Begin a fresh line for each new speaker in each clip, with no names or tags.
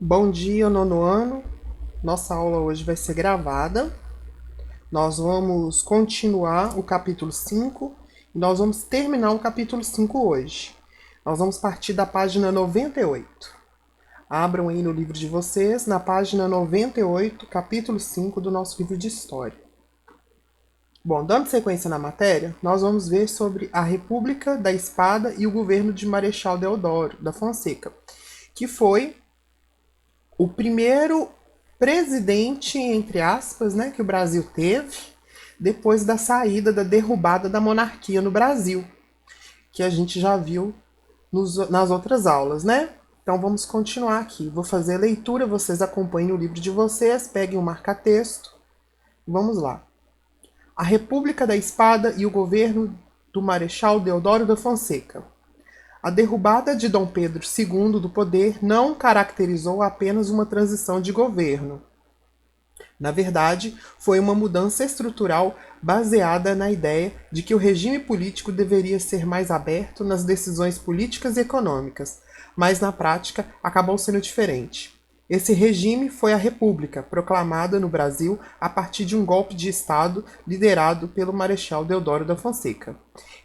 Bom dia, nono ano. Nossa aula hoje vai ser gravada. Nós vamos continuar o capítulo 5 e nós vamos terminar o capítulo 5 hoje. Nós vamos partir da página 98. Abram aí no livro de vocês, na página 98, capítulo 5 do nosso livro de História. Bom, dando sequência na matéria, nós vamos ver sobre a República da Espada e o governo de Marechal Deodoro da Fonseca, que foi o primeiro presidente, entre aspas, né, que o Brasil teve depois da saída, da derrubada da monarquia no Brasil, que a gente já viu nas outras aulas, né? Então vamos continuar aqui. Vou fazer a leitura, vocês acompanhem o livro de vocês, peguem o marca-texto. Vamos lá. A República da Espada e o governo do Marechal Deodoro da Fonseca. A derrubada de Dom Pedro II do poder não caracterizou apenas uma transição de governo. Na verdade, foi uma mudança estrutural baseada na ideia de que o regime político deveria ser mais aberto nas decisões políticas e econômicas, mas na prática acabou sendo diferente. Esse regime foi a República, proclamada no Brasil a partir de um golpe de Estado liderado pelo Marechal Deodoro da Fonseca.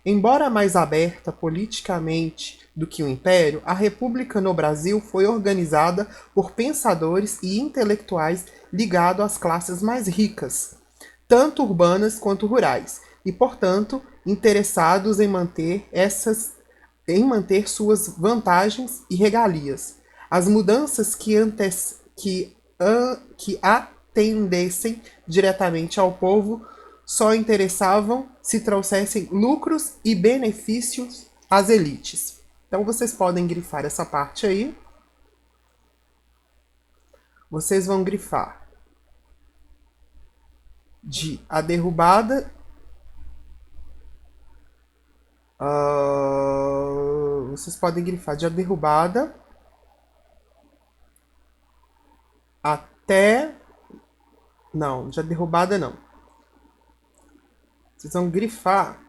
Embora mais aberta politicamente do que o Império, a República no Brasil foi organizada por pensadores e intelectuais ligados às classes mais ricas, tanto urbanas quanto rurais, e, portanto, interessados em manter suas vantagens e regalias. As mudanças que atendessem diretamente ao povo só interessavam se trouxessem lucros e benefícios às elites. Então vocês podem grifar essa parte aí. Vocês vão grifar de a derrubada. Vocês podem grifar de a derrubada até. Não, de a derrubada não. Vocês vão grifar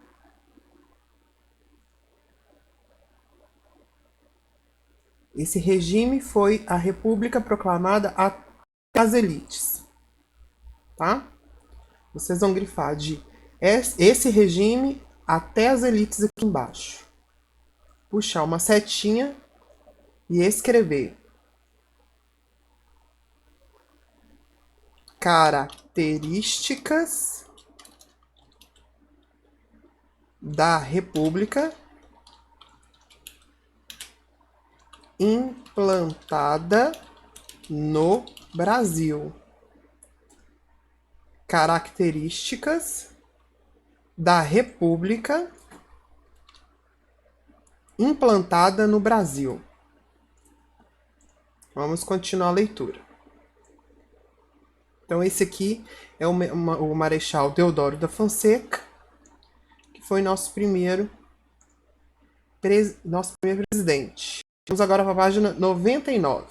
esse regime foi a república proclamada às elites, tá? Vocês vão grifar de esse regime até as elites aqui embaixo. Puxar uma setinha e escrever características da república implantada no Brasil. Características da república implantada no Brasil. Vamos continuar a leitura. Então esse aqui é o Marechal Deodoro da Fonseca, que foi nosso primeiro presidente. Vamos agora para a página 99.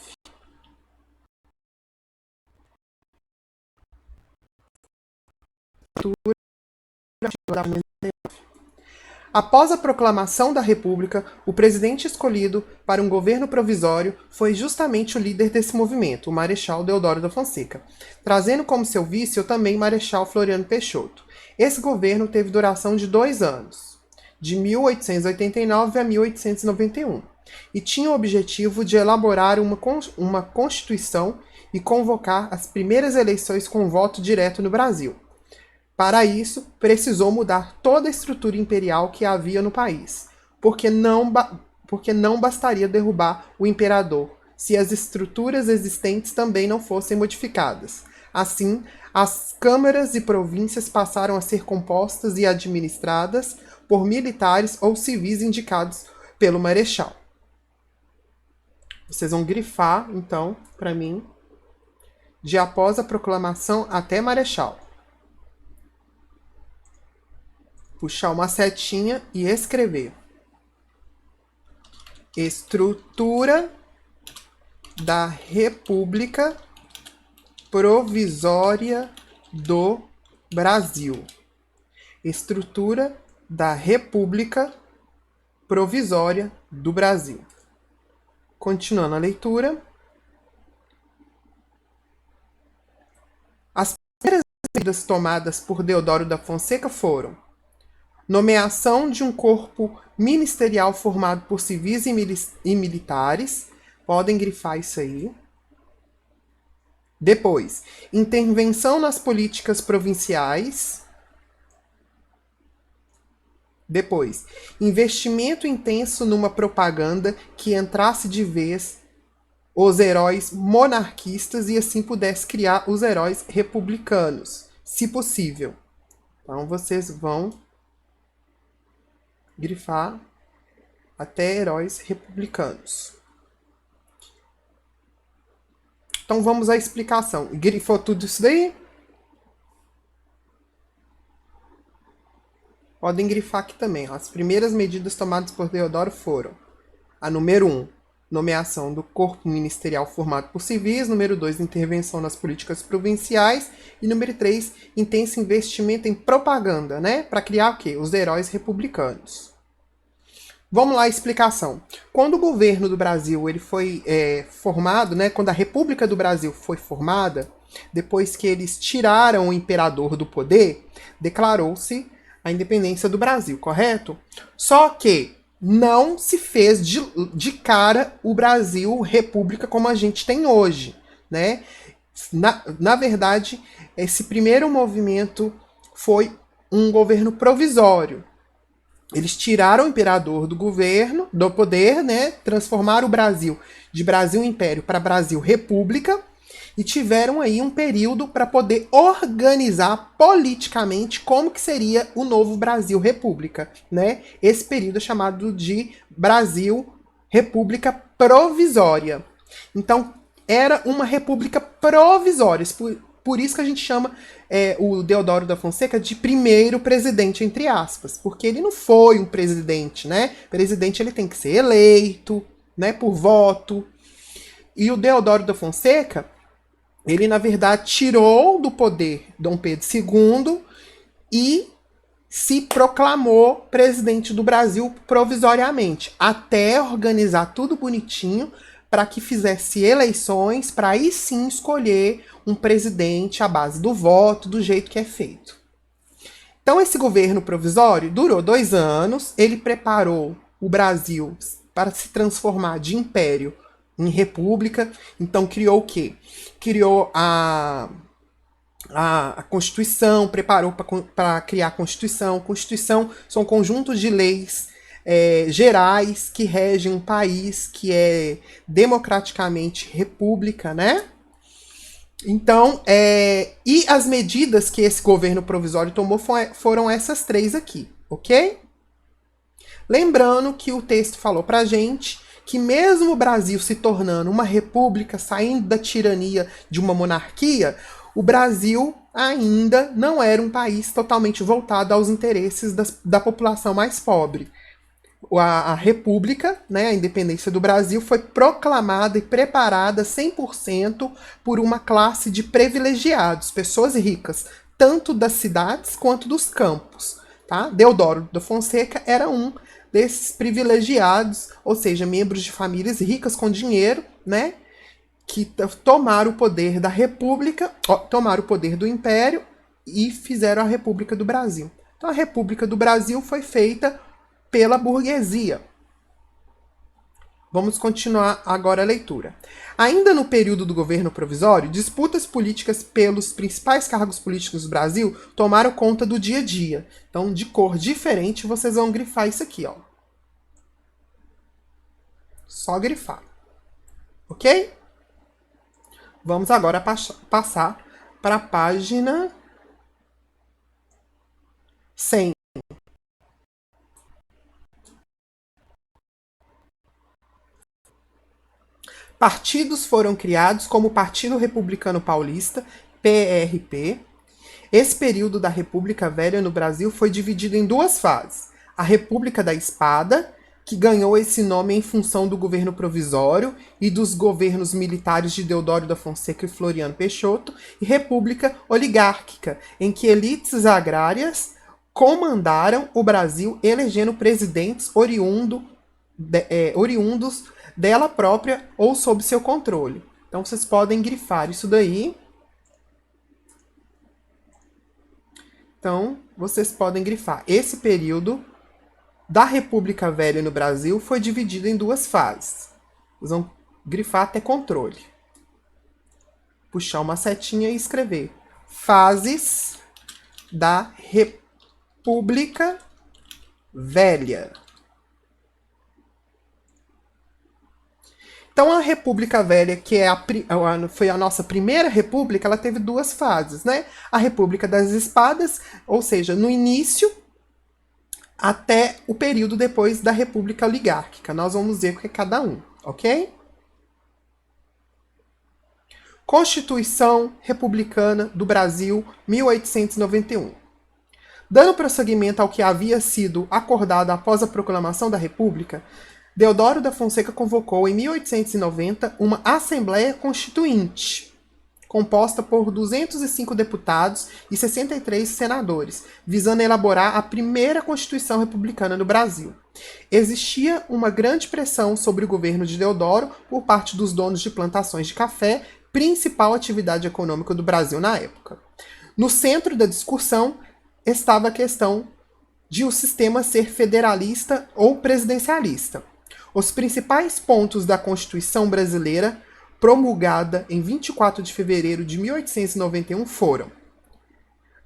Após a proclamação da República, o presidente escolhido para um governo provisório foi justamente o líder desse movimento, o Marechal Deodoro da Fonseca, trazendo como seu vice o também Marechal Floriano Peixoto. Esse governo teve duração de 2 anos, de 1889 a 1891, e tinha o objetivo de elaborar uma Constituição e convocar as primeiras eleições com voto direto no Brasil. Para isso, precisou mudar toda a estrutura imperial que havia no país, porque não bastaria derrubar o imperador se as estruturas existentes também não fossem modificadas. Assim, as câmaras e províncias passaram a ser compostas e administradas por militares ou civis indicados pelo marechal. Vocês vão grifar, então, para mim, de após a proclamação até marechal. Puxar uma setinha e escrever. Estrutura da República Provisória do Brasil. Estrutura da República Provisória do Brasil. Continuando a leitura. medidas tomadas por Deodoro da Fonseca foram: nomeação de um corpo ministerial formado por civis e militares. Podem grifar isso aí. Depois, intervenção nas políticas provinciais. Depois, investimento intenso numa propaganda que entrasse de vez os heróis monarquistas e assim pudesse criar os heróis republicanos, se possível. Então vocês vão grifar até heróis republicanos. Então vamos à explicação. Grifou tudo isso daí? Podem grifar aqui também. As primeiras medidas tomadas por Deodoro foram: a número 1, nomeação do corpo ministerial formado por civis. Número 2, intervenção nas políticas provinciais. E número 3, intenso investimento em propaganda, né? Para criar o quê? Os heróis republicanos. Vamos lá a explicação. Quando o governo do Brasil ele foi formado, né? Quando a República do Brasil foi formada, depois que eles tiraram o imperador do poder, declarou-se a independência do Brasil, correto? Só que não se fez de cara o Brasil república como a gente tem hoje, né? Na verdade, esse primeiro movimento foi um governo provisório. Eles tiraram o imperador do governo, do poder, né? Transformaram o Brasil de Brasil Império para Brasil República e tiveram aí um período para poder organizar politicamente como que seria o novo Brasil República, né? Esse período é chamado de Brasil República Provisória. Então, era uma república provisória. Por isso que a gente chama o Deodoro da Fonseca de primeiro presidente, entre aspas, porque ele não foi um presidente, né? Presidente ele tem que ser eleito, né, por voto. E o Deodoro da Fonseca, ele, na verdade, tirou do poder Dom Pedro II e se proclamou presidente do Brasil provisoriamente, até organizar tudo bonitinho para que fizesse eleições, para aí sim escolher um presidente à base do voto, do jeito que é feito. Então, esse governo provisório durou 2 anos, ele preparou o Brasil para se transformar de império em república. Então criou o quê? Criou a Constituição, preparou para criar a Constituição. Constituição são conjuntos de leis gerais que regem um país que é democraticamente república, né? Então, e as medidas que esse governo provisório tomou foram essas 3 aqui, ok? Lembrando que o texto falou pra gente que mesmo o Brasil se tornando uma república, saindo da tirania de uma monarquia, o Brasil ainda não era um país totalmente voltado aos interesses da população mais pobre. A república, né, a independência do Brasil, foi proclamada e preparada 100% por uma classe de privilegiados, pessoas ricas, tanto das cidades quanto dos campos. Tá? Deodoro da Fonseca era um desses privilegiados, ou seja, membros de famílias ricas com dinheiro, né, que tomaram o poder da República, tomaram o poder do Império e fizeram a República do Brasil. Então a República do Brasil foi feita pela burguesia. Vamos continuar agora a leitura. Ainda no período do governo provisório, disputas políticas pelos principais cargos políticos do Brasil tomaram conta do dia a dia. Então, de cor diferente, vocês vão grifar isso aqui, ó. Só grifar. Ok? Vamos agora passar para a página 100. Partidos foram criados como o Partido Republicano Paulista, PRP. Esse período da República Velha no Brasil foi dividido em 2 fases. A República da Espada, que ganhou esse nome em função do governo provisório e dos governos militares de Deodoro da Fonseca e Floriano Peixoto, e República Oligárquica, em que elites agrárias comandaram o Brasil, elegendo presidentes oriundos dela própria ou sob seu controle. Então vocês podem grifar isso daí. Então, vocês podem grifar. Esse período da República Velha no Brasil foi dividido em duas fases. Vocês vão grifar até controle. Puxar uma setinha e escrever. Fases da República Velha. Então, a República Velha, que foi a nossa primeira república, ela teve duas fases, né? A República das Espadas, ou seja, no início até o período depois da República Oligárquica. Nós vamos ver o que é cada um, ok? Constituição Republicana do Brasil, 1891. Dando prosseguimento ao que havia sido acordado após a proclamação da República, Deodoro da Fonseca convocou em 1890 uma Assembleia Constituinte, composta por 205 deputados e 63 senadores, visando elaborar a primeira Constituição Republicana do Brasil. Existia uma grande pressão sobre o governo de Deodoro por parte dos donos de plantações de café, principal atividade econômica do Brasil na época. No centro da discussão estava a questão de o sistema ser federalista ou presidencialista. Os principais pontos da Constituição brasileira, promulgada em 24 de fevereiro de 1891, foram: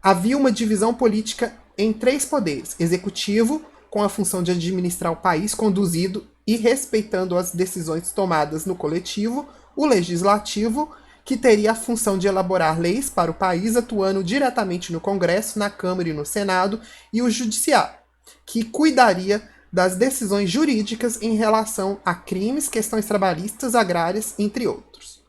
havia uma divisão política em três poderes: executivo, com a função de administrar o país conduzido e respeitando as decisões tomadas no coletivo; o legislativo, que teria a função de elaborar leis para o país, atuando diretamente no Congresso, na Câmara e no Senado; e o judiciário, que cuidaria das decisões jurídicas em relação a crimes, questões trabalhistas, agrárias, entre outros.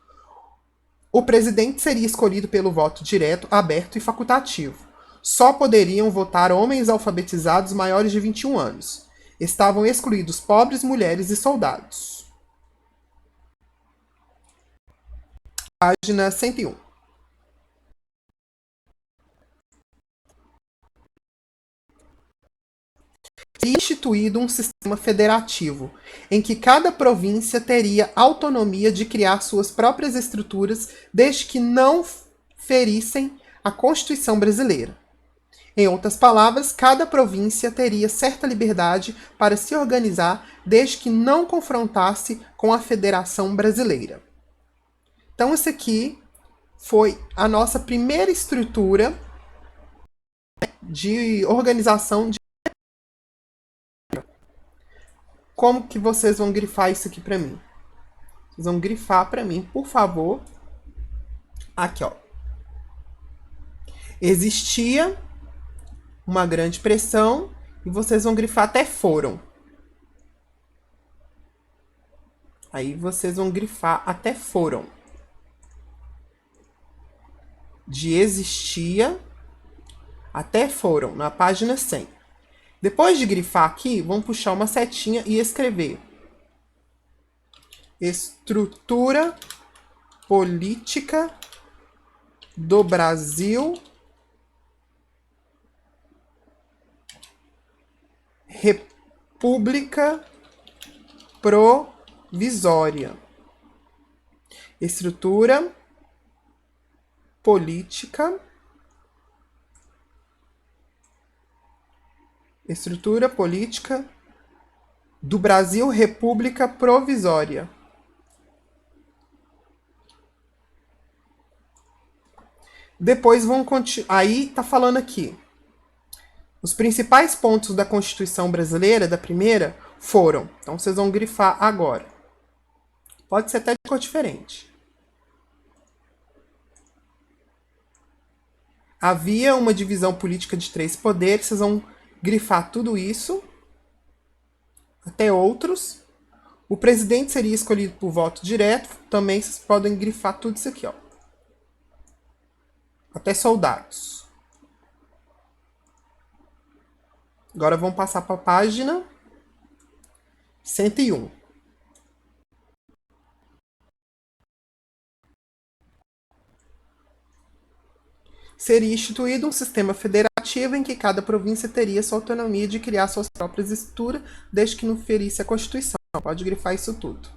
O presidente seria escolhido pelo voto direto, aberto e facultativo. Só poderiam votar homens alfabetizados maiores de 21 anos. Estavam excluídos pobres, mulheres e soldados. Página 101. Instituído um sistema federativo, em que cada província teria autonomia de criar suas próprias estruturas, desde que não ferissem a Constituição brasileira. Em outras palavras, cada província teria certa liberdade para se organizar, desde que não confrontasse com a Federação Brasileira. Então, essa aqui foi a nossa primeira estrutura de organização de... Como que vocês vão grifar isso aqui para mim? Vocês vão grifar para mim, por favor. Aqui, ó. Existia uma grande pressão e vocês vão grifar até foram. Aí vocês vão grifar até foram. De existia até foram, na página 100. Depois de grifar aqui, vamos puxar uma setinha e escrever: estrutura política do Brasil, República Provisória. Estrutura política do Brasil, República Provisória. Depois vão continuar. Aí tá falando aqui: os principais pontos da Constituição brasileira, da primeira, foram. Então vocês vão grifar agora. Pode ser até de cor diferente. Havia uma divisão política de três poderes. Vocês vão grifar tudo isso. Até outros. O presidente seria escolhido por voto direto. Também vocês podem grifar tudo isso aqui, ó. Até soldados. Agora vamos passar para a página 101. Seria instituído um sistema federativo em que cada província teria sua autonomia de criar suas próprias estruturas, desde que não ferisse a Constituição. Pode grifar isso tudo.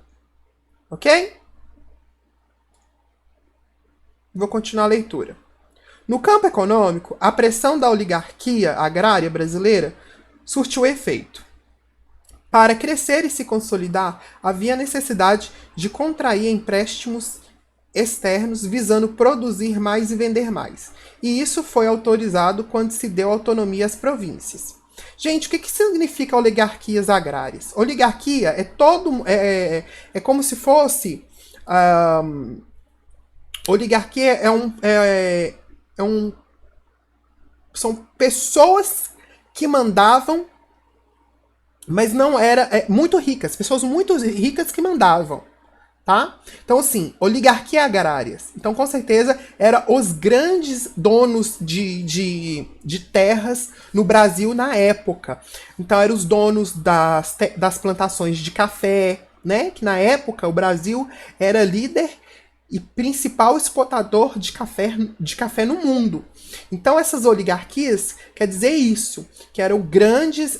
Ok? Vou continuar a leitura. No campo econômico, a pressão da oligarquia agrária brasileira surtiu efeito. Para crescer e se consolidar, havia necessidade de contrair empréstimos externos visando produzir mais e vender mais. E isso foi autorizado quando se deu autonomia às províncias. Gente, o que significa oligarquias agrárias? Oligarquia é todo. É como se fosse. Oligarquia é um. São pessoas que mandavam, mas não era. Muito ricas, pessoas muito ricas que mandavam. Tá? Então, assim, oligarquia agrárias. Então, com certeza, eram os grandes donos de terras no Brasil na época. Então, eram os donos das plantações de café, né? Que na época o Brasil era líder e principal exportador de café no mundo. Então, essas oligarquias quer dizer isso, que eram grandes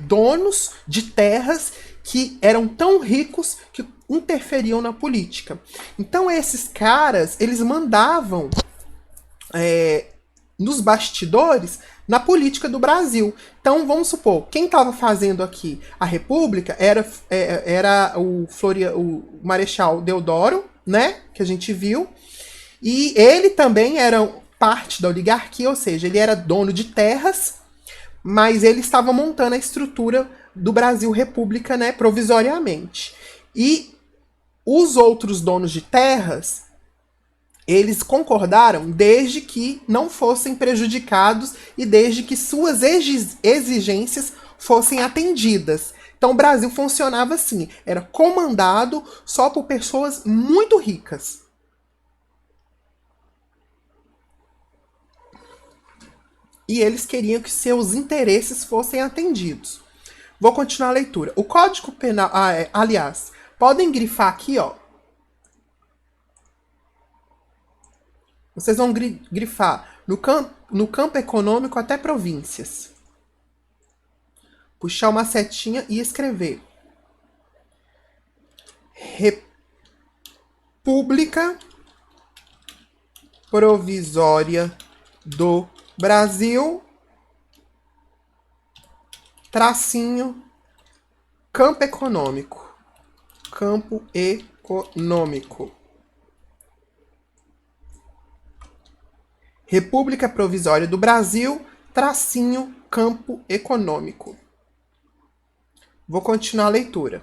donos de terras que eram tão ricos que interferiam na política. Então, esses caras, eles mandavam nos bastidores na política do Brasil. Então, vamos supor, quem estava fazendo aqui a República era o Marechal Deodoro, né? Que a gente viu. E ele também era parte da oligarquia, ou seja, ele era dono de terras, mas ele estava montando a estrutura do Brasil República, né, provisoriamente. E os outros donos de terras, eles concordaram desde que não fossem prejudicados e desde que suas exigências fossem atendidas. Então o Brasil funcionava assim, era comandado só por pessoas muito ricas. E eles queriam que seus interesses fossem atendidos. Vou continuar a leitura. O Código Penal, aliás, podem grifar aqui, ó. Vocês vão grifar no campo econômico até províncias. Puxar uma setinha e escrever. República Provisória do Brasil, tracinho, campo econômico. Campo econômico. República Provisória do Brasil, tracinho, campo econômico. Vou continuar a leitura.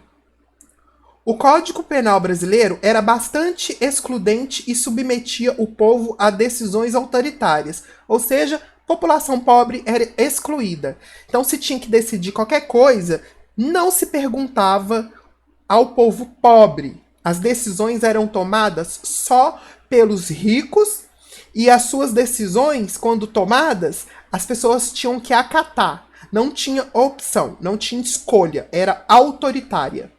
O Código Penal brasileiro era bastante excludente e submetia o povo a decisões autoritárias, ou seja, a população pobre era excluída. Então, se tinha que decidir qualquer coisa, não se perguntava ao povo pobre. As decisões eram tomadas só pelos ricos e as suas decisões, quando tomadas, as pessoas tinham que acatar. Não tinha opção, não tinha escolha, era autoritária.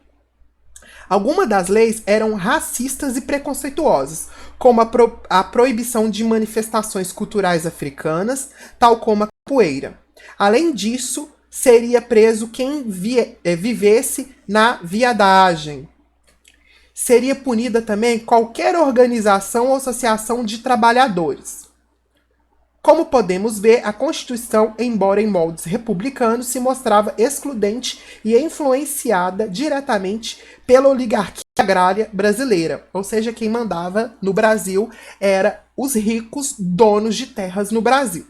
Algumas das leis eram racistas e preconceituosas, como a proibição de manifestações culturais africanas, tal como a capoeira. Além disso, seria preso quem vivesse na viadagem. Seria punida também qualquer organização ou associação de trabalhadores. Como podemos ver, a Constituição, embora em moldes republicanos, se mostrava excludente e influenciada diretamente pela oligarquia agrária brasileira. Ou seja, quem mandava no Brasil era os ricos donos de terras no Brasil.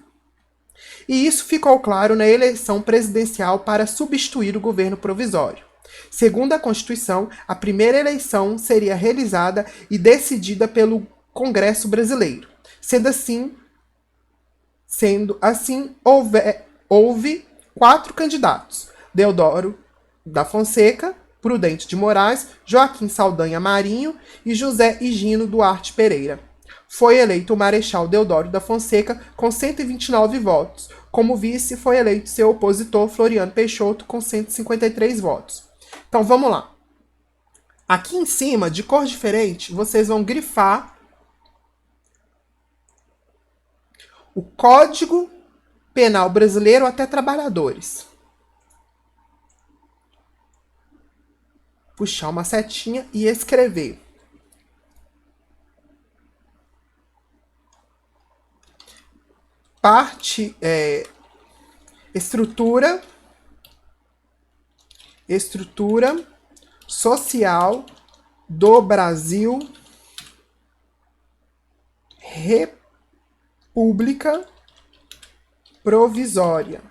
E isso ficou claro na eleição presidencial para substituir o governo provisório. Segundo a Constituição, a primeira eleição seria realizada e decidida pelo Congresso brasileiro. Sendo assim, houve 4 candidatos: Deodoro da Fonseca, Prudente de Moraes, Joaquim Saldanha Marinho e José Higino Duarte Pereira. Foi eleito o Marechal Deodoro da Fonseca com 129 votos. Como vice, foi eleito seu opositor Floriano Peixoto com 153 votos. Então vamos lá. Aqui em cima, de cor diferente, vocês vão grifar o Código Penal Brasileiro até trabalhadores. Puxar uma setinha e escrever. parte, estrutura social do Brasil, República Provisória.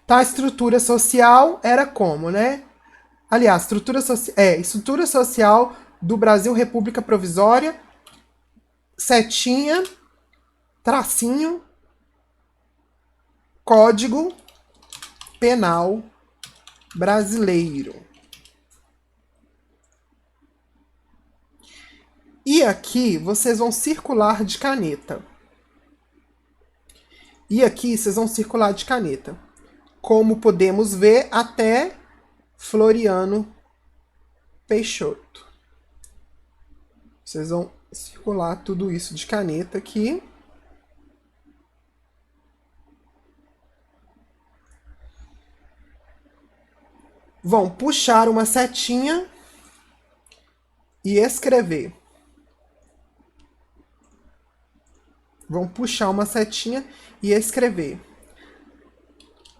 Então, a estrutura social era como, né? Aliás, estrutura social do Brasil, República Provisória, setinha, tracinho, Código Penal Brasileiro. E aqui vocês vão circular de caneta. Como podemos ver, até Floriano Peixoto. Vocês vão circular tudo isso de caneta aqui. Vão puxar uma setinha e escrever.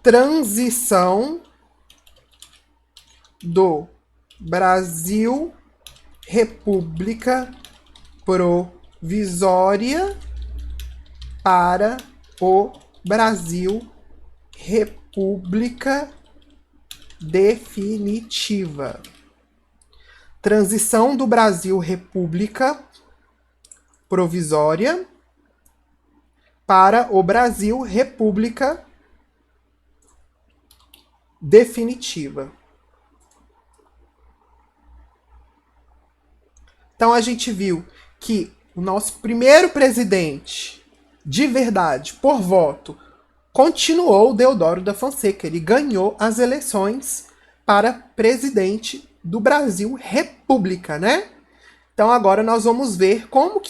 Transição do Brasil, República Provisória para o Brasil, República Definitiva. Transição do Brasil, República Provisória para o Brasil, República Definitiva. Então a gente viu que o nosso primeiro presidente, de verdade, por voto, continuou o Deodoro da Fonseca. Ele ganhou as eleições para presidente do Brasil República, né? Então agora nós vamos ver como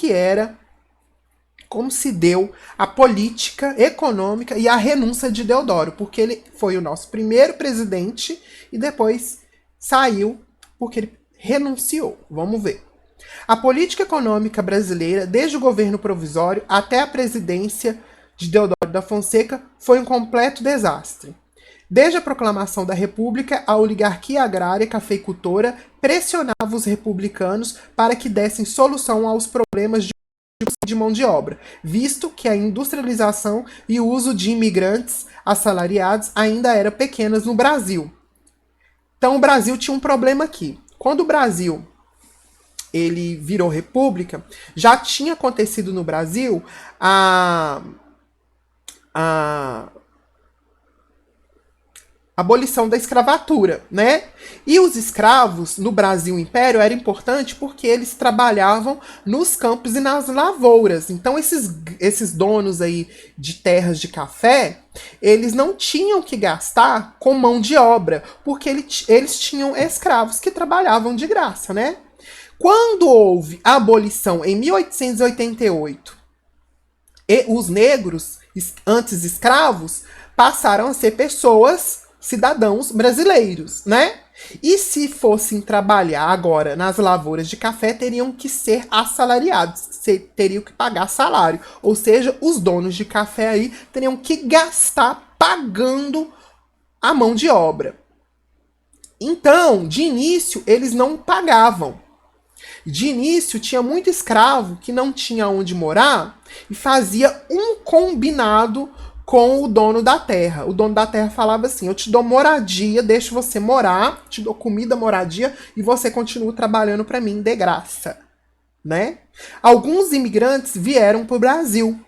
se deu a política econômica e a renúncia de Deodoro, porque ele foi o nosso primeiro presidente e depois saiu porque ele renunciou. Vamos ver. A política econômica brasileira, desde o governo provisório até a presidência de Deodoro da Fonseca, foi um completo desastre. Desde a proclamação da República, a oligarquia agrária cafeicultora pressionava os republicanos para que dessem solução aos problemas de mão de obra, visto que a industrialização e o uso de imigrantes assalariados ainda eram pequenas no Brasil. Então o Brasil tinha um problema aqui. Quando o Brasil ele virou república, já tinha acontecido no Brasil a abolição da escravatura, né? E os escravos no Brasil Império era importante porque eles trabalhavam nos campos e nas lavouras. Então esses donos aí de terras de café, eles não tinham que gastar com mão de obra, porque eles tinham escravos que trabalhavam de graça, né? Quando houve a abolição em 1888, e os negros, antes escravos, passaram a ser pessoas, cidadãos brasileiros, né? E se fossem trabalhar agora nas lavouras de café, teriam que ser assalariados, teriam que pagar salário. Ou seja, os donos de café aí teriam que gastar pagando a mão de obra. Então, de início, eles não pagavam. De início, tinha muito escravo que não tinha onde morar e fazia um combinado com o dono da terra. O dono da terra falava assim: eu te dou moradia, deixo você morar, te dou comida, moradia e você continua trabalhando para mim de graça, né? Alguns imigrantes vieram para o Brasil,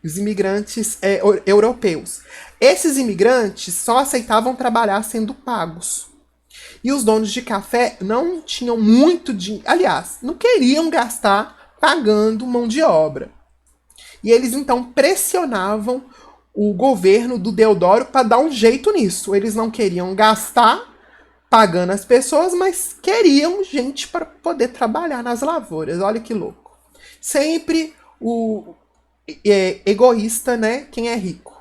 os imigrantes europeus. Esses imigrantes só aceitavam trabalhar sendo pagos. E os donos de café não tinham muito dinheiro, aliás, não queriam gastar pagando mão de obra. E eles então pressionavam o governo do Deodoro para dar um jeito nisso. Eles não queriam gastar pagando as pessoas, mas queriam gente para poder trabalhar nas lavouras. Olha que louco. Sempre o egoísta, né? Quem é rico.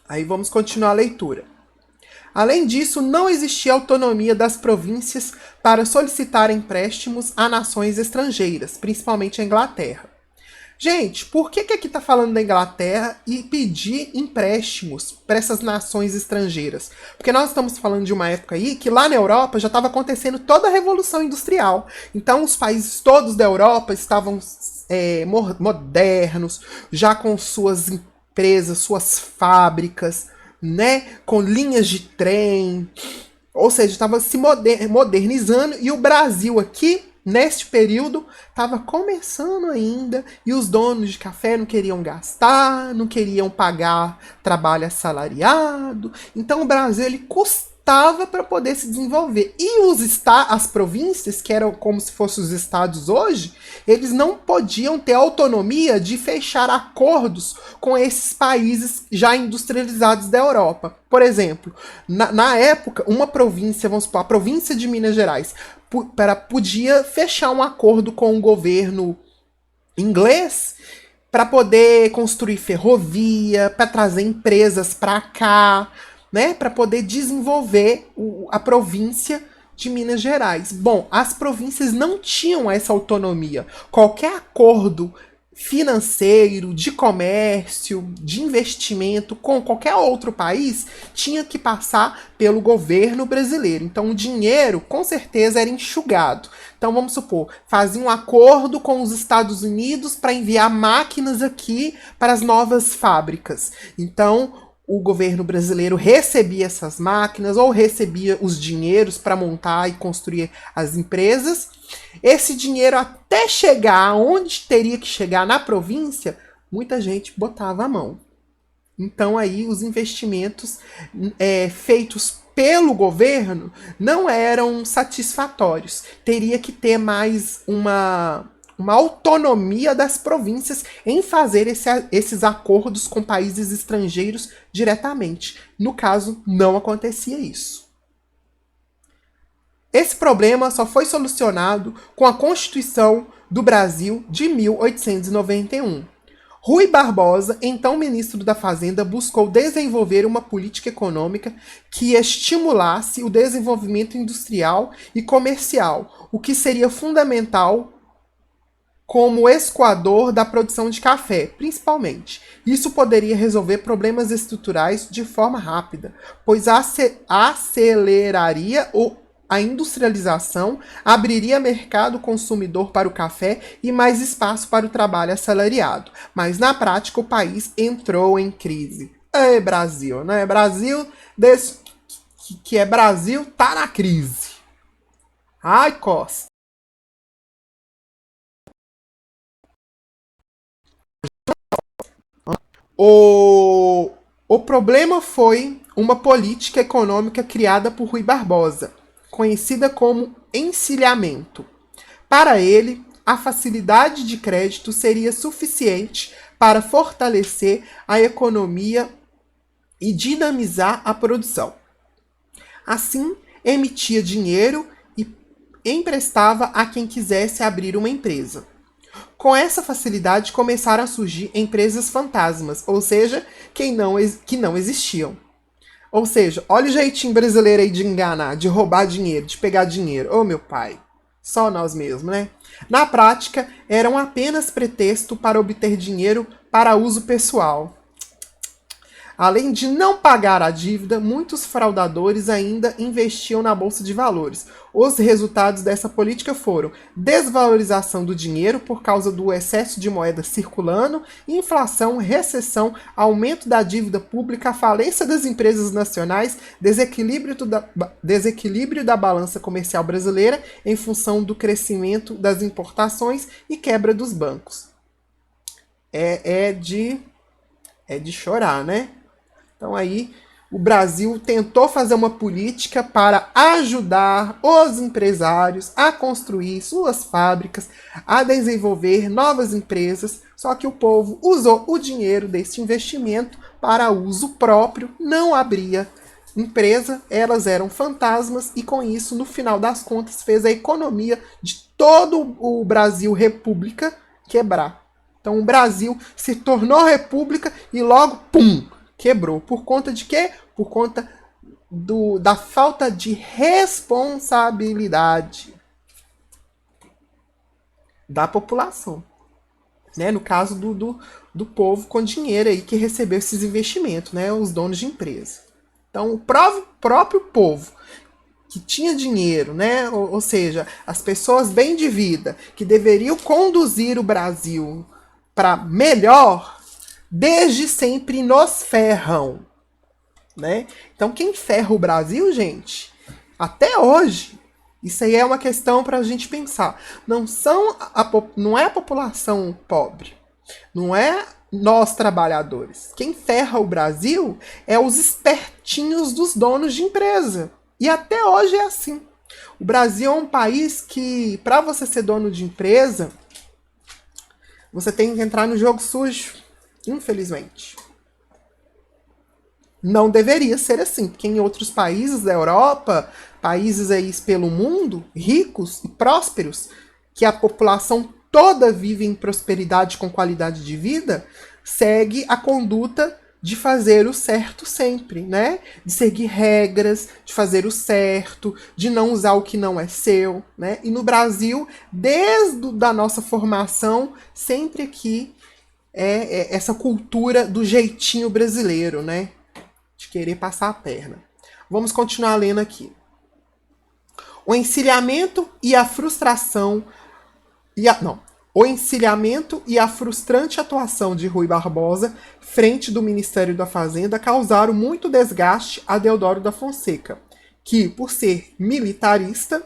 Aí vamos continuar a leitura. Além disso, não existia autonomia das províncias para solicitar empréstimos a nações estrangeiras, principalmente a Inglaterra. Gente, por que aqui está falando da Inglaterra e pedir empréstimos para essas nações estrangeiras? Porque nós estamos falando de uma época aí que lá na Europa já estava acontecendo toda a Revolução Industrial. Então os países todos da Europa estavam modernos, já com suas empresas, suas fábricas, né, com linhas de trem, ou seja, estava se modernizando e o Brasil aqui, neste período, estava começando ainda e os donos de café não queriam gastar, não queriam pagar trabalho assalariado. Então o Brasil ele custava para poder se desenvolver. E as províncias, que eram como se fossem os estados hoje, eles não podiam ter autonomia de fechar acordos com esses países já industrializados da Europa. Por exemplo, na época, uma província, vamos supor, a província de Minas Gerais, podia fechar um acordo com o governo inglês para poder construir ferrovia, para trazer empresas para cá, né, para poder desenvolver a província de Minas Gerais. Bom, as províncias não tinham essa autonomia. Qualquer acordo financeiro, de comércio, de investimento com qualquer outro país tinha que passar pelo governo brasileiro. Então o dinheiro, com certeza, era enxugado. Então vamos supor, fazia um acordo com os Estados Unidos para enviar máquinas aqui para as novas fábricas. Então o governo brasileiro recebia essas máquinas ou recebia os dinheiros para montar e construir as empresas. Esse dinheiro, até chegar onde teria que chegar na província, muita gente botava a mão. Então aí os investimentos feitos pelo governo não eram satisfatórios. Teria que ter mais uma autonomia das províncias em fazer esses acordos com países estrangeiros diretamente. No caso, não acontecia isso. Esse problema só foi solucionado com a Constituição do Brasil de 1891. Rui Barbosa, então ministro da Fazenda, buscou desenvolver uma política econômica que estimulasse o desenvolvimento industrial e comercial, o que seria fundamental como escoador da produção de café, principalmente. Isso poderia resolver problemas estruturais de forma rápida, pois aceleraria a industrialização, abriria mercado consumidor para o café e mais espaço para o trabalho assalariado. Mas na prática o país entrou em crise. É Brasil, né? Brasil, desde que é Brasil, tá na crise. Ai, Costa. O problema foi uma política econômica criada por Rui Barbosa, conhecida como encilhamento. Para ele, a facilidade de crédito seria suficiente para fortalecer a economia e dinamizar a produção. Assim, emitia dinheiro e emprestava a quem quisesse abrir uma empresa. Com essa facilidade começaram a surgir empresas fantasmas, ou seja, que não existiam. Ou seja, olha o jeitinho brasileiro aí de enganar, de roubar dinheiro, de pegar dinheiro. Ô meu pai, só nós mesmos, né? Na prática, eram apenas pretexto para obter dinheiro para uso pessoal. Além de não pagar a dívida, muitos fraudadores ainda investiam na bolsa de valores. Os resultados dessa política foram desvalorização do dinheiro por causa do excesso de moeda circulando, inflação, recessão, aumento da dívida pública, falência das empresas nacionais, desequilíbrio da balança comercial brasileira em função do crescimento das importações e quebra dos bancos. É de chorar, né? Então aí o Brasil tentou fazer uma política para ajudar os empresários a construir suas fábricas, a desenvolver novas empresas, só que o povo usou o dinheiro desse investimento para uso próprio, não abria empresa, elas eram fantasmas e com isso, no final das contas, fez a economia de todo o Brasil República quebrar. Então o Brasil se tornou república e logo, pum, quebrou. Por conta de quê? Por conta da falta de responsabilidade da população. Né? No caso do povo com dinheiro aí que recebeu esses investimentos, né? Os donos de empresa. Então, o próprio povo que tinha dinheiro, né? Ou seja, as pessoas bem de vida que deveriam conduzir o Brasil para melhor, desde sempre nos ferram, né? Então, quem ferra o Brasil, gente, até hoje, isso aí é uma questão para a gente pensar. Não é a população pobre, não é nós trabalhadores. Quem ferra o Brasil é os espertinhos dos donos de empresa. E até hoje é assim. O Brasil é um país que, para você ser dono de empresa, você tem que entrar no jogo sujo, infelizmente. Não deveria ser assim, porque em outros países da Europa, países aí pelo mundo, ricos e prósperos, que a população toda vive em prosperidade com qualidade de vida, segue a conduta de fazer o certo sempre, né? De seguir regras, de fazer o certo, de não usar o que não é seu, né? E no Brasil, desde a nossa formação, sempre aqui é essa cultura do jeitinho brasileiro, né? De querer passar a perna. Vamos continuar lendo aqui. O encilhamento e a frustração o encilhamento e a frustrante atuação de Rui Barbosa frente do Ministério da Fazenda causaram muito desgaste a Deodoro da Fonseca, que, por ser militarista,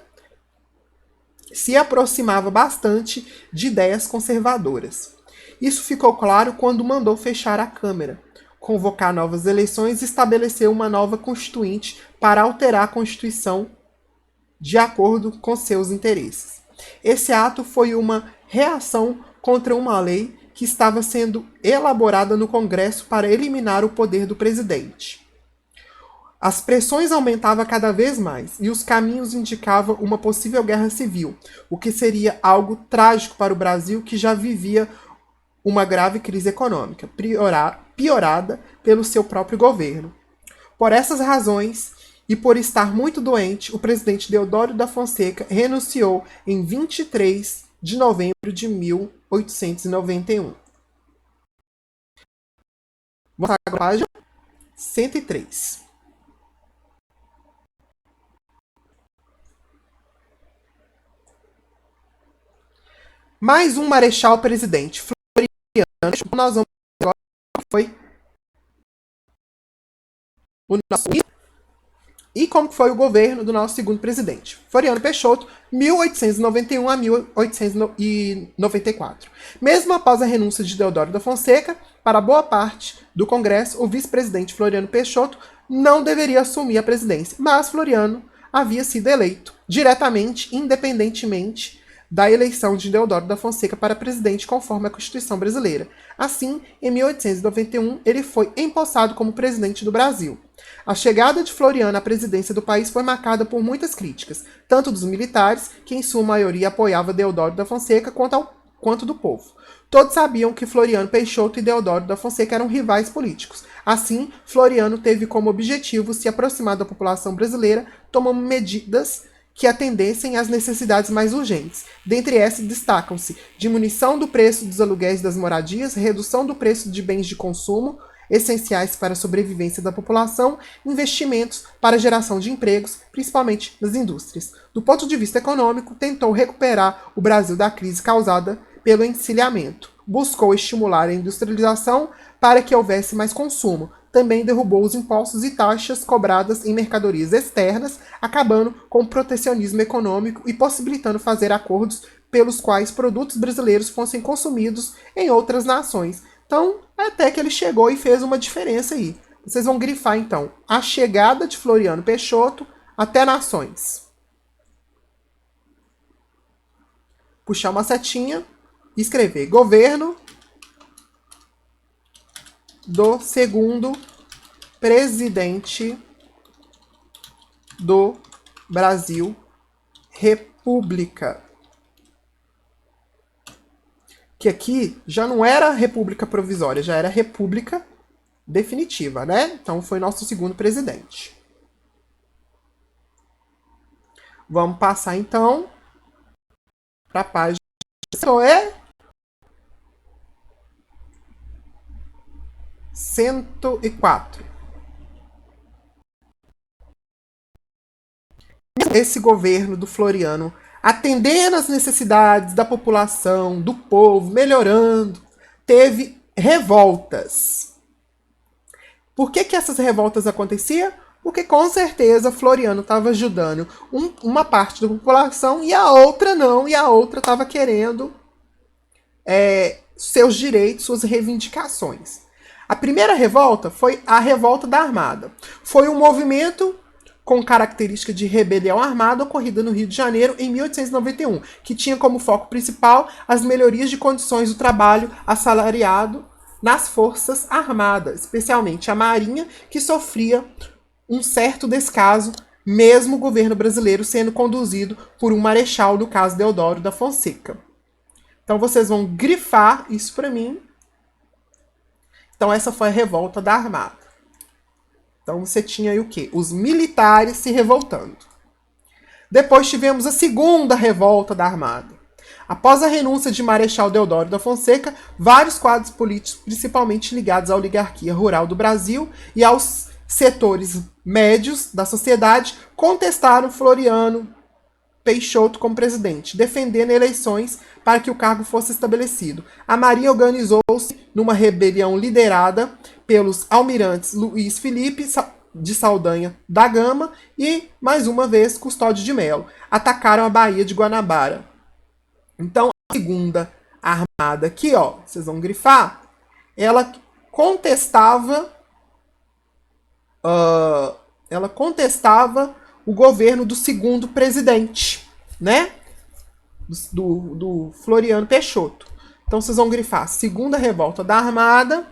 se aproximava bastante de ideias conservadoras. Isso ficou claro quando mandou fechar a Câmara, convocar novas eleições e estabelecer uma nova constituinte para alterar a Constituição de acordo com seus interesses. Esse ato foi uma reação contra uma lei que estava sendo elaborada no Congresso para eliminar o poder do presidente. As pressões aumentavam cada vez mais e os caminhos indicavam uma possível guerra civil, o que seria algo trágico para o Brasil, que já vivia uma grave crise econômica, piorada pelo seu próprio governo. Por essas razões, e por estar muito doente, o presidente Deodoro da Fonseca renunciou em 23 de novembro de 1891. Vamos para a página 103. Mais um marechal presidente, Floriano. Nós vamos agora foi o nosso e como foi o governo do nosso segundo presidente, Floriano Peixoto, 1891 a 1894. Mesmo após a renúncia de Deodoro da Fonseca, para boa parte do Congresso, o vice-presidente Floriano Peixoto não deveria assumir a presidência, mas Floriano havia sido eleito diretamente, independentemente da eleição de Deodoro da Fonseca para presidente conforme a Constituição brasileira. Assim, em 1891, ele foi empossado como presidente do Brasil. A chegada de Floriano à presidência do país foi marcada por muitas críticas, tanto dos militares, que em sua maioria apoiava Deodoro da Fonseca, quanto do povo. Todos sabiam que Floriano Peixoto e Deodoro da Fonseca eram rivais políticos. Assim, Floriano teve como objetivo se aproximar da população brasileira, tomando medidas que atendessem às necessidades mais urgentes. Dentre essas, destacam-se diminuição do preço dos aluguéis das moradias, redução do preço de bens de consumo, essenciais para a sobrevivência da população, investimentos para a geração de empregos, principalmente nas indústrias. Do ponto de vista econômico, tentou recuperar o Brasil da crise causada pelo encilhamento. Buscou estimular a industrialização para que houvesse mais consumo. Também derrubou os impostos e taxas cobradas em mercadorias externas, acabando com o protecionismo econômico e possibilitando fazer acordos pelos quais produtos brasileiros fossem consumidos em outras nações. Então, até que ele chegou e fez uma diferença aí. Vocês vão grifar, então, a chegada de Floriano Peixoto até nações. Puxar uma setinha e escrever governo do segundo presidente do Brasil, República. Que aqui já não era república provisória, já era república definitiva, né? Então foi nosso segundo presidente. Vamos passar então para a página. Isso é 104. Esse governo do Floriano, atendendo às necessidades da população, do povo, melhorando, teve revoltas. Por que essas revoltas aconteciam? Porque com certeza Floriano estava ajudando uma parte da população e a outra não, e a outra estava querendo seus direitos, suas reivindicações. A primeira revolta foi a Revolta da Armada. Foi um movimento com característica de rebelião armada ocorrida no Rio de Janeiro em 1891, que tinha como foco principal as melhorias de condições do trabalho assalariado nas Forças Armadas, especialmente a Marinha, que sofria um certo descaso, mesmo o governo brasileiro sendo conduzido por um marechal, no caso Deodoro da Fonseca. Então vocês vão grifar isso para mim. Então essa foi a Revolta da Armada. Então você tinha aí o quê? Os militares se revoltando. Depois tivemos a segunda Revolta da Armada. Após a renúncia de Marechal Deodoro da Fonseca, vários quadros políticos, principalmente ligados à oligarquia rural do Brasil e aos setores médios da sociedade, contestaram Floriano Peixoto como presidente, defendendo eleições para que o cargo fosse estabelecido. A Marinha organizou-se numa rebelião liderada pelos almirantes Luiz Felipe de Saldanha da Gama e, mais uma vez, Custódio de Melo. Atacaram a Baía de Guanabara. Então, a segunda armada aqui, ó, vocês vão grifar, ela contestava o governo do segundo presidente, né? Do Floriano Peixoto. Então vocês vão grifar segunda revolta da Armada.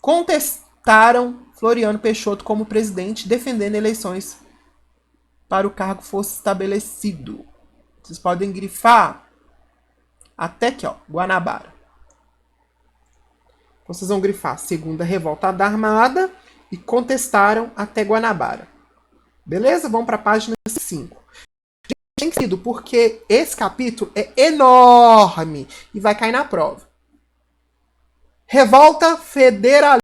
Contestaram Floriano Peixoto como presidente, defendendo eleições para o cargo fosse estabelecido. Vocês podem grifar até aqui, ó, Guanabara. Então, vocês vão grifar segunda revolta da Armada e contestaram até Guanabara. Beleza? Vamos para a página 5. Tem sido porque esse capítulo é enorme e vai cair na prova. Revolta Federalista.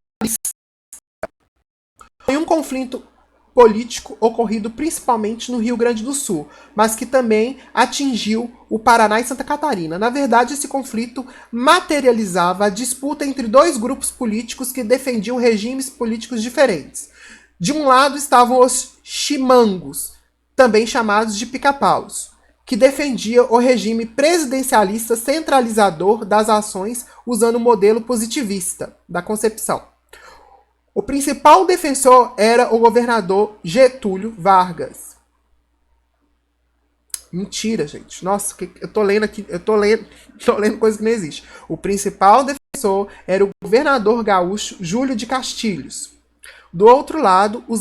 Foi um conflito político ocorrido principalmente no Rio Grande do Sul, mas que também atingiu o Paraná e Santa Catarina. Na verdade, esse conflito materializava a disputa entre dois grupos políticos que defendiam regimes políticos diferentes. De um lado estavam os chimangos, também chamados de pica-paus, que defendia o regime presidencialista centralizador das ações usando o modelo positivista da concepção. O principal defensor era o governador Getúlio Vargas. Mentira, gente. Nossa, eu tô lendo aqui, tô lendo coisa que não existe. O principal defensor era o governador gaúcho Júlio de Castilhos. Do outro lado, os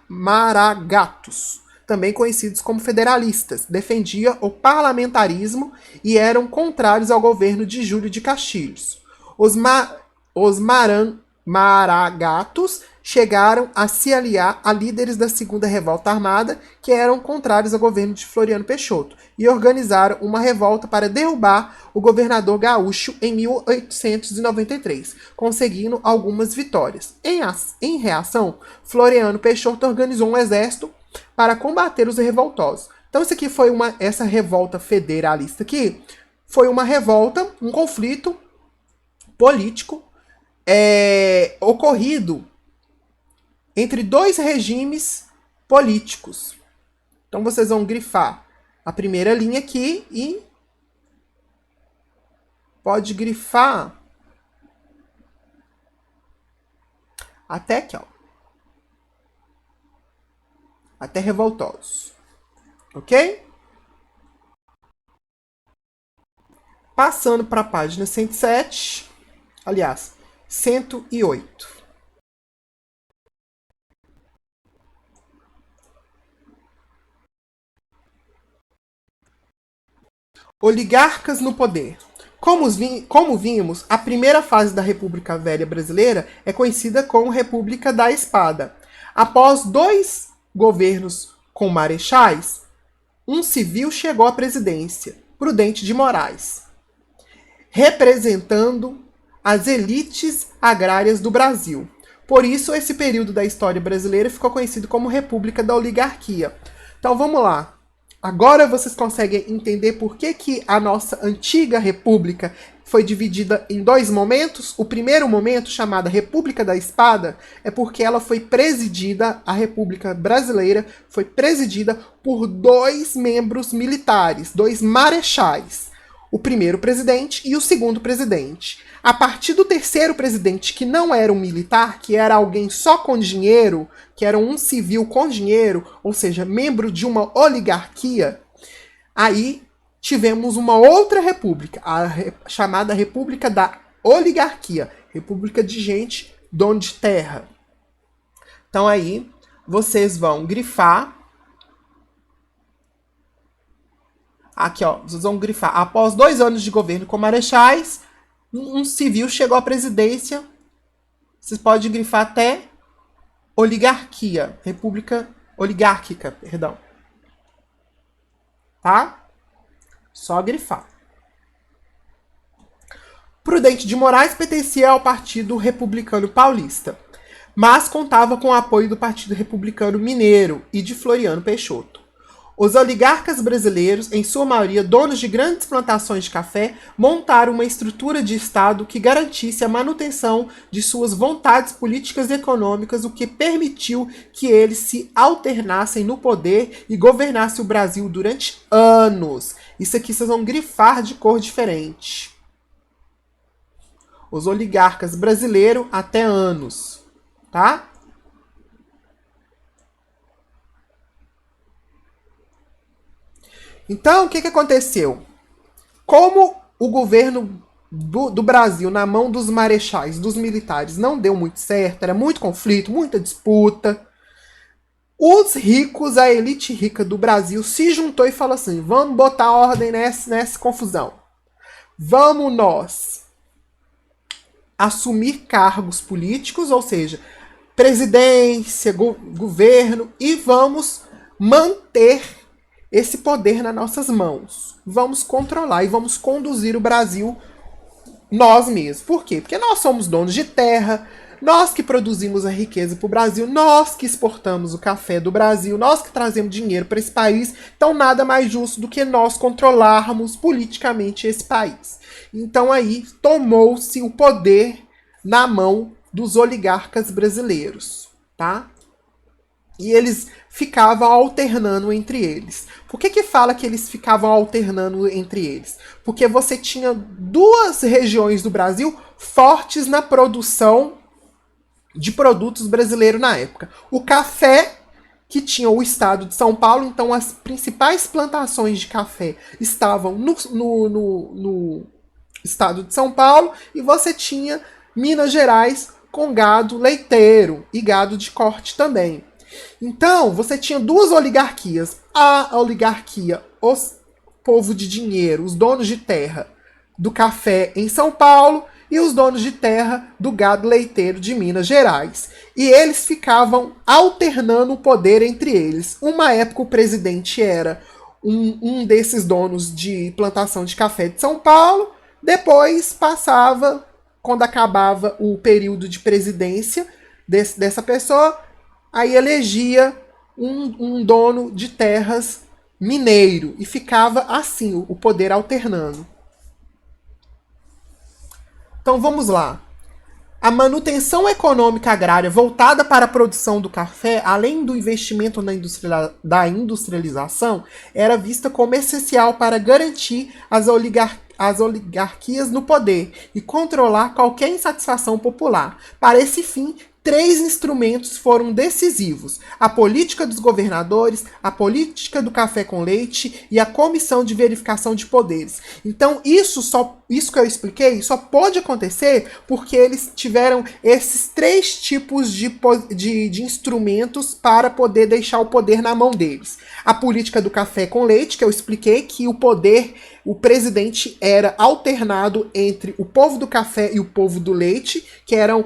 maragatos, também conhecidos como federalistas, defendiam o parlamentarismo e eram contrários ao governo de Júlio de Castilhos. Os maragatos chegaram a se aliar a líderes da Segunda Revolta Armada, que eram contrários ao governo de Floriano Peixoto, e organizaram uma revolta para derrubar o governador gaúcho em 1893, conseguindo algumas vitórias. Em reação, Floriano Peixoto organizou um exército para combater os revoltosos. Então isso aqui foi essa revolta federalista aqui, foi uma revolta, um conflito político ocorrido entre dois regimes políticos. Então vocês vão grifar a primeira linha aqui e pode grifar até aqui, ó. Até revoltosos. Ok? Passando para a página 107. Aliás, 108. Oligarcas no poder. Como vimos, a primeira fase da República Velha Brasileira é conhecida como República da Espada. Após 2 governos com marechais, um civil chegou à presidência, Prudente de Moraes, representando as elites agrárias do Brasil. Por isso, esse período da história brasileira ficou conhecido como República da Oligarquia. Então vamos lá. Agora vocês conseguem entender por que a nossa antiga república foi dividida em 2 momentos. O primeiro momento, chamada República da Espada, é porque ela foi presidida, a República Brasileira foi presidida por 2 membros militares, 2 marechais. O primeiro presidente e o segundo presidente. A partir do terceiro presidente, que não era um militar, que era alguém só com dinheiro, que era um civil com dinheiro, ou seja, membro de uma oligarquia, aí tivemos uma outra república, chamada República da Oligarquia, república de gente, dono de terra. Então aí vocês vão grifar. Aqui, ó, vocês vão grifar. Após 2 anos de governo com marechais, um civil chegou à presidência. Vocês podem grifar até oligarquia, república oligárquica, perdão. Tá? Só grifar. Prudente de Moraes pertencia ao Partido Republicano Paulista, mas contava com o apoio do Partido Republicano Mineiro e de Floriano Peixoto. Os oligarcas brasileiros, em sua maioria donos de grandes plantações de café, montaram uma estrutura de Estado que garantisse a manutenção de suas vontades políticas e econômicas, o que permitiu que eles se alternassem no poder e governassem o Brasil durante anos. Isso aqui vocês vão grifar de cor diferente. Os oligarcas brasileiros até anos, tá? Então, o que aconteceu? Como o governo do Brasil, na mão dos marechais, dos militares, não deu muito certo, era muito conflito, muita disputa, os ricos, a elite rica do Brasil, se juntou e falou assim, vamos botar ordem nessa confusão. Vamos nós assumir cargos políticos, ou seja, presidência, governo, e vamos manter esse poder nas nossas mãos. Vamos controlar e vamos conduzir o Brasil nós mesmos. Por quê? Porque nós somos donos de terra, nós que produzimos a riqueza para o Brasil, nós que exportamos o café do Brasil, nós que trazemos dinheiro para esse país. Então nada mais justo do que nós controlarmos politicamente esse país. Então aí tomou-se o poder na mão dos oligarcas brasileiros, tá? E eles ficavam alternando entre eles. Por que fala que eles ficavam alternando entre eles? Porque você tinha 2 regiões do Brasil fortes na produção de produtos brasileiros na época. O café, que tinha o estado de São Paulo, então as principais plantações de café estavam no estado de São Paulo, e você tinha Minas Gerais com gado leiteiro e gado de corte também. Então, você tinha 2 oligarquias. A oligarquia, os povo de dinheiro, os donos de terra do café em São Paulo, e os donos de terra do gado leiteiro de Minas Gerais. E eles ficavam alternando o poder entre eles. Uma época o presidente era um desses donos de plantação de café de São Paulo. Depois passava, quando acabava o período de presidência dessa pessoa, aí elegia um dono de terras mineiro. E ficava assim, o poder alternando. Então vamos lá. A manutenção econômica agrária voltada para a produção do café, além do investimento da industrialização, era vista como essencial para garantir as oligarquias no poder e controlar qualquer insatisfação popular. Para esse fim, 3 instrumentos foram decisivos: a política dos governadores, a política do café com leite e a comissão de verificação de poderes. Então, isso só isso que eu expliquei só pode acontecer porque eles tiveram esses 3 tipos de instrumentos para poder deixar o poder na mão deles. A política do café com leite, que eu expliquei que o presidente era alternado entre o povo do café e o povo do leite, que eram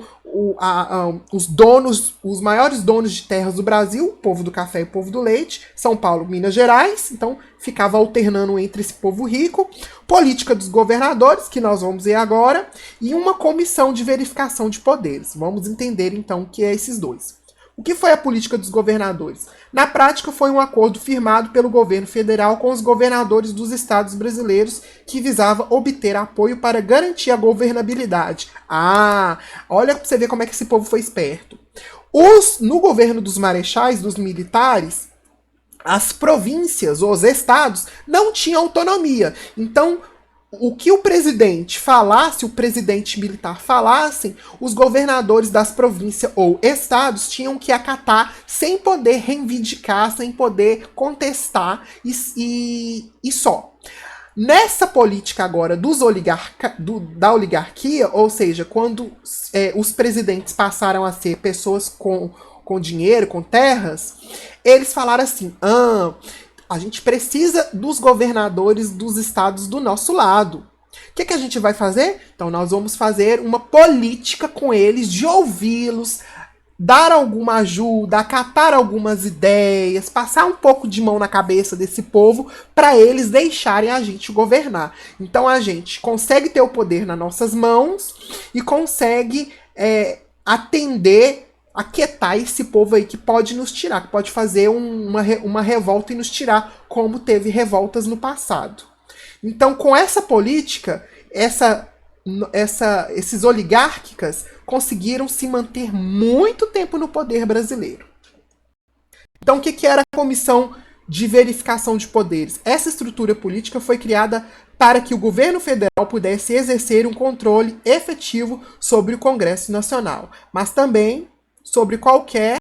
os maiores donos de terras do Brasil, o povo do café e o povo do leite, São Paulo, Minas Gerais, então ficava alternando entre esse povo rico, política dos governadores, que nós vamos ver agora, e uma comissão de verificação de poderes. Vamos entender então o que é esses dois. O que foi a política dos governadores? Na prática, foi um acordo firmado pelo governo federal com os governadores dos estados brasileiros que visava obter apoio para garantir a governabilidade. Olha para você ver como é que esse povo foi esperto. No governo dos marechais, dos militares, as províncias, os estados, não tinham autonomia. Então, o que o presidente falasse, o presidente militar falasse, os governadores das províncias ou estados tinham que acatar sem poder reivindicar, sem poder contestar e só. Nessa política agora da oligarquia, ou seja, quando os presidentes passaram a ser pessoas com dinheiro, com terras, eles falaram assim, a gente precisa dos governadores dos estados do nosso lado. O que a gente vai fazer? Então nós vamos fazer uma política com eles de ouvi-los, dar alguma ajuda, acatar algumas ideias, passar um pouco de mão na cabeça desse povo para eles deixarem a gente governar. Então a gente consegue ter o poder nas nossas mãos e consegue aquietar esse povo aí que pode nos tirar, que pode fazer uma revolta e nos tirar, como teve revoltas no passado. Então, com essa política, esses oligárquicas conseguiram se manter muito tempo no poder brasileiro. Então, o que era a Comissão de Verificação de Poderes? Essa estrutura política foi criada para que o governo federal pudesse exercer um controle efetivo sobre o Congresso Nacional, mas também sobre qualquer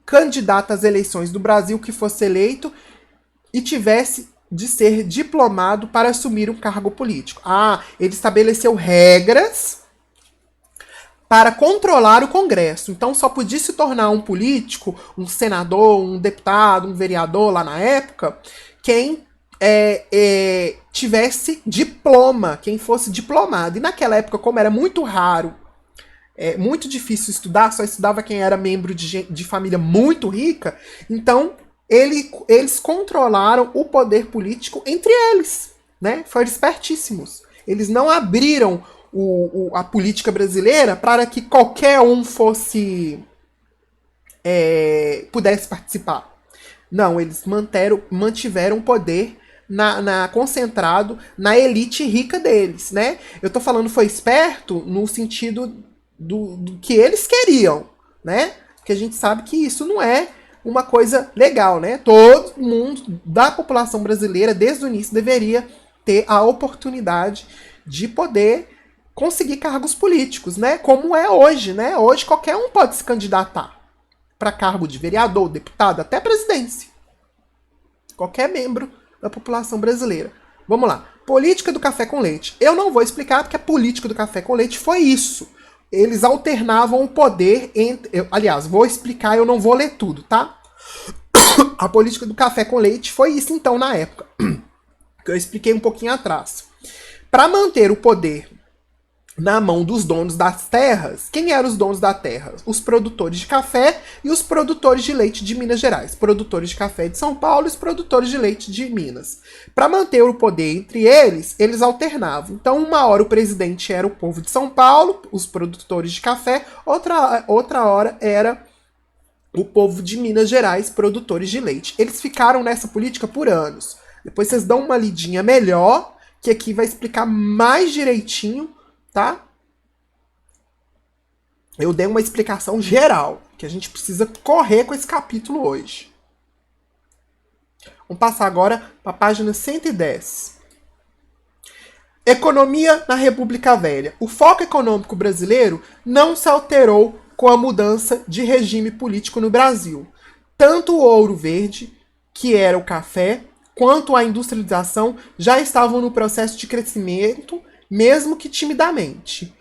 candidato às eleições do Brasil que fosse eleito e tivesse de ser diplomado para assumir um cargo político. Ele estabeleceu regras para controlar o Congresso. Então só podia se tornar um político, um senador, um deputado, um vereador lá na época, quem tivesse diploma, quem fosse diplomado. E naquela época, como era muito raro, muito difícil estudar, só estudava quem era membro de família muito rica, então eles controlaram o poder político entre eles, né? Foram espertíssimos. Eles não abriram a política brasileira para que qualquer um pudesse participar. Não, eles mantiveram o poder concentrado na elite rica deles, né? Eu tô falando foi esperto no sentido do que eles queriam, né? Porque a gente sabe que isso não é uma coisa legal, né? Todo mundo da população brasileira, desde o início, deveria ter a oportunidade de poder conseguir cargos políticos, né? Como é hoje, né? Hoje qualquer um pode se candidatar para cargo de vereador, deputado, até presidência. Qualquer membro da população brasileira. Vamos lá. Política do café com leite. Eu não vou explicar porque a política do café com leite foi isso. Eles alternavam o poder entre... Aliás, vou explicar, eu não vou ler tudo, tá? A política do café com leite foi isso, então, na época. Que eu expliquei um pouquinho atrás. Para manter o poder na mão dos donos das terras, quem eram os donos da terra? Os produtores de café e os produtores de leite de Minas Gerais. Produtores de café de São Paulo e os produtores de leite de Minas. Para manter o poder entre eles, eles alternavam. Então, uma hora o presidente era o povo de São Paulo, os produtores de café, outra hora era o povo de Minas Gerais, produtores de leite. Eles ficaram nessa política por anos. Depois vocês dão uma lidinha melhor, que aqui vai explicar mais direitinho, tá? Eu dei uma explicação geral, que a gente precisa correr com esse capítulo hoje. Vamos passar agora para a página 110. Economia na República Velha. O foco econômico brasileiro não se alterou com a mudança de regime político no Brasil. tanto o ouro verde, que era o café, quanto a industrialização já estavam no processo de crescimento, mesmo que timidamente.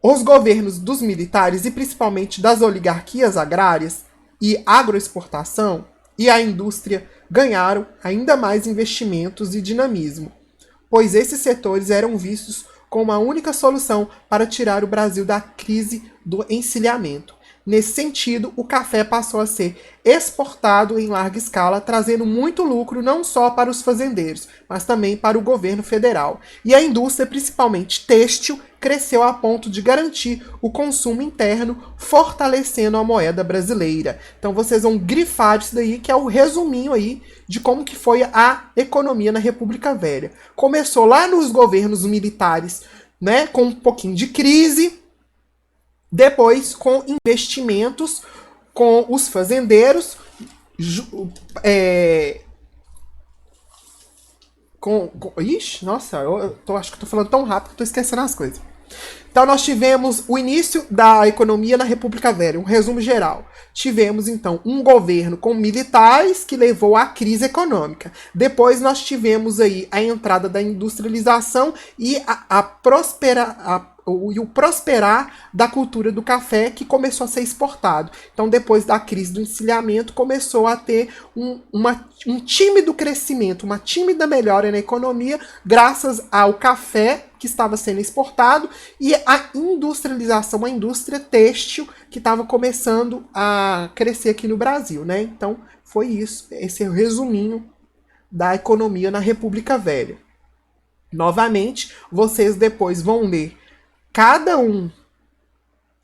Os governos dos militares e principalmente das oligarquias agrárias e agroexportação e a indústria ganharam ainda mais investimentos e dinamismo, pois esses setores eram vistos como a única solução para tirar o Brasil da crise do encilhamento. Nesse sentido, o café passou a ser exportado em larga escala, trazendo muito lucro não só para os fazendeiros, mas também para o governo federal. E a indústria, principalmente têxtil, cresceu a ponto de garantir o consumo interno, fortalecendo a moeda brasileira. Então vocês vão grifar isso daí, que é o resuminho aí de como que foi a economia na República Velha. Começou lá nos governos militares, né, com um pouquinho de crise, depois com investimentos com os fazendeiros, ixi, nossa, acho que estou falando tão rápido que estou esquecendo as coisas. Então nós tivemos o início da economia na República Velha, um resumo geral. Tivemos então um governo com militares que levou à crise econômica. Depois nós tivemos aí a entrada da industrialização e o prosperar da cultura do café, que começou a ser exportado. Então, depois da crise do encilhamento, começou a ter um tímido crescimento, uma tímida melhora na economia, graças ao café que estava sendo exportado e a industrialização, a indústria têxtil que estava começando a crescer aqui no Brasil, né? Então, foi isso, esse é o resuminho da economia na República Velha. Novamente, vocês depois vão ler cada um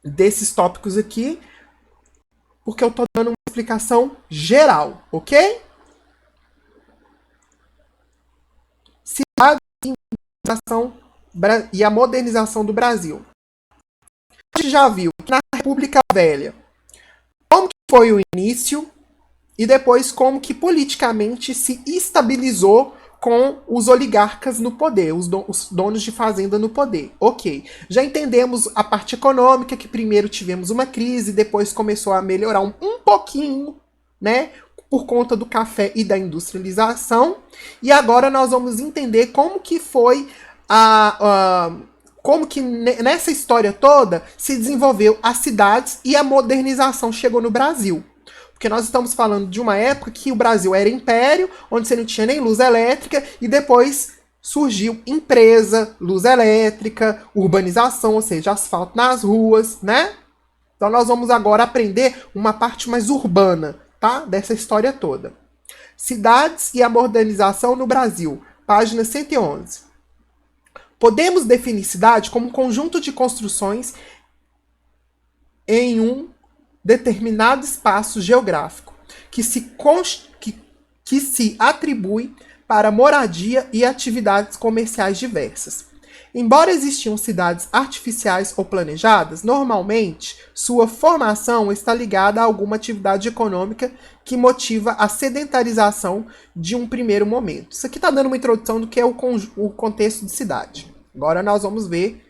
desses tópicos aqui, porque eu estou dando uma explicação geral, ok? Cidade e a modernização do Brasil. A gente já viu que na República Velha, como que foi o início e depois como que politicamente se estabilizou com os oligarcas no poder, os donos de fazenda no poder. Ok, já entendemos a parte econômica, que primeiro tivemos uma crise, depois começou a melhorar um pouquinho, né, por conta do café e da industrialização. E agora nós vamos entender como que foi como que nessa história toda se desenvolveu as cidades e a modernização chegou no Brasil. Porque nós estamos falando de uma época que o Brasil era império, onde você não tinha nem luz elétrica, e depois surgiu empresa, luz elétrica, urbanização, ou seja, asfalto nas ruas, né? Então nós vamos agora aprender uma parte mais urbana, tá? Dessa história toda. Cidades e a modernização no Brasil, página 111. Podemos definir cidade como um conjunto de construções em um determinado espaço geográfico que se atribui para moradia e atividades comerciais diversas. Embora existiam cidades artificiais ou planejadas, normalmente sua formação está ligada a alguma atividade econômica que motiva a sedentarização de um primeiro momento. Isso aqui está dando uma introdução do que é o contexto de cidade. Agora nós vamos ver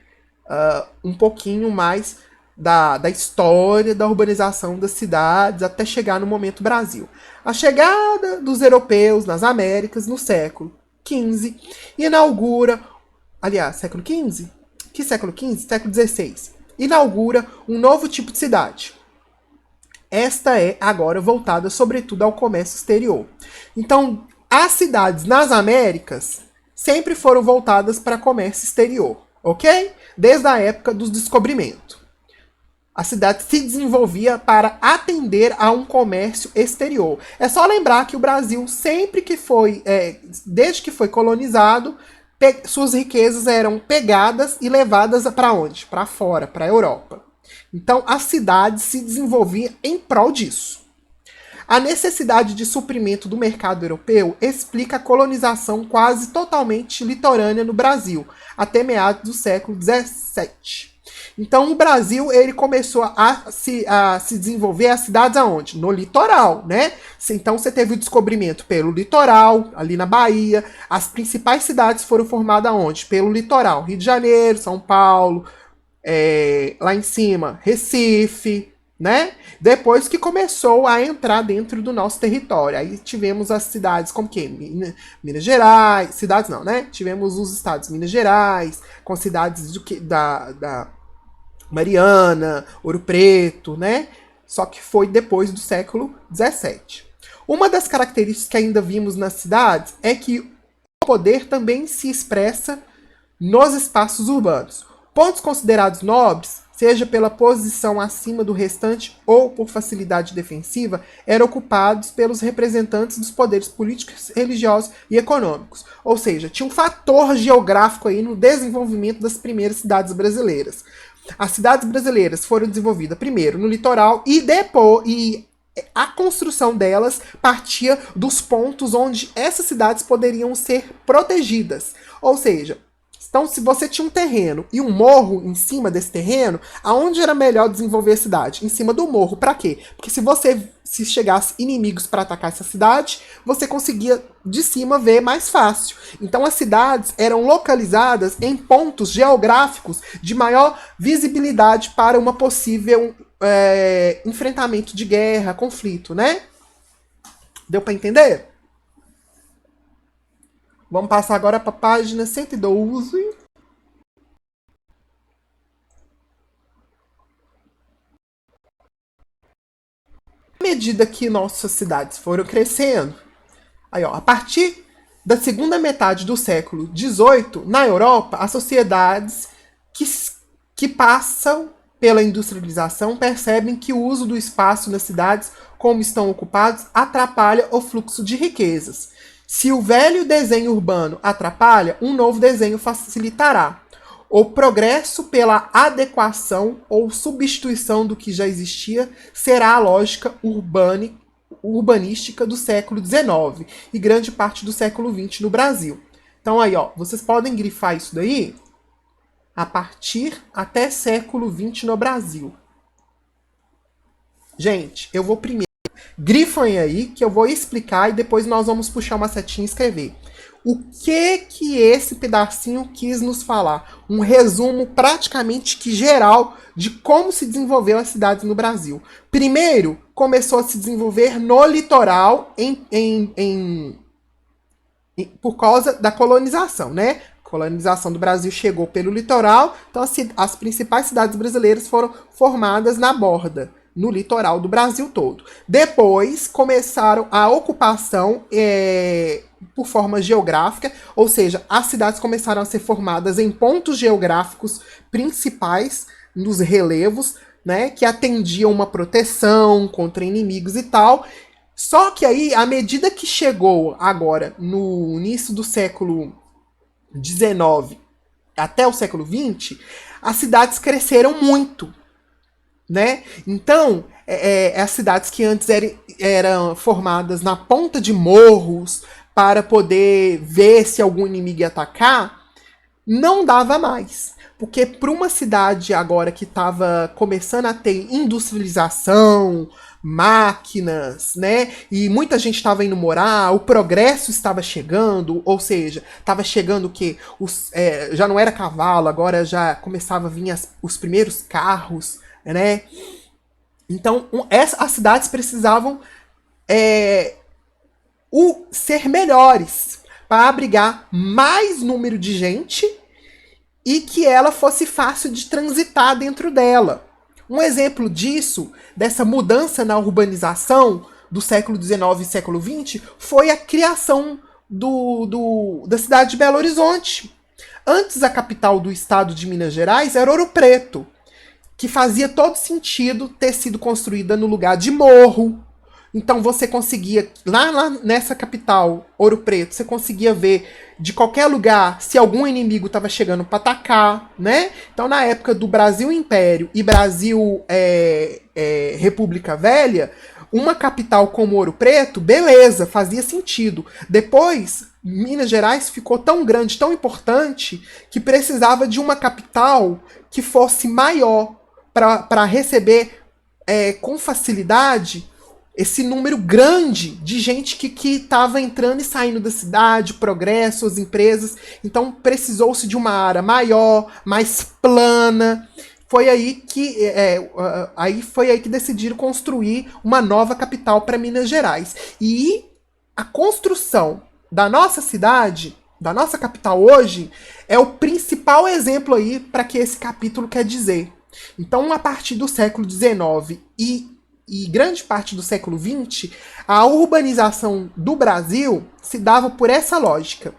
um pouquinho mais da história da urbanização das cidades até chegar no momento Brasil. A chegada dos europeus nas Américas no século XV inaugura, aliás, século XV? Que século XV? Século XVI. Inaugura um novo tipo de cidade. Esta é agora voltada sobretudo ao comércio exterior. Então, as cidades nas Américas sempre foram voltadas para comércio exterior, ok? Desde a época dos descobrimentos. A cidade se desenvolvia para atender a um comércio exterior. É só lembrar que o Brasil, sempre que foi, desde que foi colonizado, suas riquezas eram pegadas e levadas para onde? Para fora, para a Europa. Então, a cidade se desenvolvia em prol disso. A necessidade de suprimento do mercado europeu explica a colonização quase totalmente litorânea no Brasil, até meados do século XVII. Então, o Brasil ele começou a se desenvolver as cidades aonde? No litoral, né? Então, você teve o descobrimento pelo litoral, ali na Bahia. As principais cidades foram formadas aonde? Pelo litoral. Rio de Janeiro, São Paulo, lá em cima, Recife, né? Depois que começou a entrar dentro do nosso território. Aí tivemos as cidades como que? Minas Gerais, cidades não, né? Tivemos os estados Minas Gerais, com cidades da Mariana, Ouro Preto, né? Só que foi depois do século XVII. Uma das características que ainda vimos nas cidades é que o poder também se expressa nos espaços urbanos. Pontos considerados nobres, seja pela posição acima do restante ou por facilidade defensiva, eram ocupados pelos representantes dos poderes políticos, religiosos e econômicos. Ou seja, tinha um fator geográfico aí no desenvolvimento das primeiras cidades brasileiras. As cidades brasileiras foram desenvolvidas primeiro no litoral e depois a construção delas partia dos pontos onde essas cidades poderiam ser protegidas. Ou seja, então, se você tinha um terreno e um morro em cima desse terreno, aonde era melhor desenvolver a cidade? Em cima do morro. Para quê? Porque se chegasse inimigos para atacar essa cidade, você conseguia de cima ver mais fácil. Então, as cidades eram localizadas em pontos geográficos de maior visibilidade para uma possível enfrentamento de guerra, conflito, né? Deu para entender? Vamos passar agora para a página 112. À medida que nossas cidades foram crescendo, aí, ó, a partir da segunda metade do século XVIII, na Europa, as sociedades que passam pela industrialização percebem que o uso do espaço nas cidades, como estão ocupados, atrapalha o fluxo de riquezas. Se o velho desenho urbano atrapalha, um novo desenho facilitará. O progresso pela adequação ou substituição do que já existia será a lógica urbanística do século XIX e grande parte do século XX no Brasil. Então aí, ó, vocês podem grifar isso daí a partir até século XX no Brasil. Gente, eu vou primeiro. Grifem aí que eu vou explicar e depois nós vamos puxar uma setinha e escrever. O que esse pedacinho quis nos falar? Um resumo praticamente que geral de como se desenvolveu as cidades no Brasil. Primeiro, começou a se desenvolver no litoral por causa da colonização, né? A colonização do Brasil chegou pelo litoral, então as principais cidades brasileiras foram formadas na borda, no litoral do Brasil todo. Depois começaram a ocupação por forma geográfica, ou seja, as cidades começaram a ser formadas em pontos geográficos principais nos relevos, né, que atendiam uma proteção contra inimigos e tal. Só que aí, à medida que chegou agora no início do século XIX até o século XX, as cidades cresceram muito, né? Então, as cidades que antes eram formadas na ponta de morros para poder ver se algum inimigo ia atacar, não dava mais. Porque para uma cidade agora que estava começando a ter industrialização, máquinas, né? E muita gente estava indo morar, o progresso estava chegando, ou seja, estava chegando que já não era cavalo, agora já começava a vir os primeiros carros, né? Então, as cidades precisavam ser melhores para abrigar mais número de gente e que ela fosse fácil de transitar dentro dela. Um exemplo disso, dessa mudança na urbanização do século XIX e século XX, foi a criação da cidade de Belo Horizonte. Antes, a capital do estado de Minas Gerais era Ouro Preto, que fazia todo sentido ter sido construída no lugar de morro. Então você conseguia, lá nessa capital, Ouro Preto, você conseguia ver de qualquer lugar se algum inimigo estava chegando para atacar, né? Então na época do Brasil Império e Brasil República Velha, uma capital como Ouro Preto, beleza, fazia sentido. Depois, Minas Gerais ficou tão grande, tão importante, que precisava de uma capital que fosse maior para receber com facilidade esse número grande de gente que estava entrando e saindo da cidade, progresso, as empresas. Então precisou-se de uma área maior, mais plana. foi aí que decidiram construir uma nova capital para Minas Gerais. E a construção da nossa cidade, da nossa capital hoje, é o principal exemplo aí para que esse capítulo quer dizer. Então, a partir do século XIX e grande parte do século XX, a urbanização do Brasil se dava por essa lógica.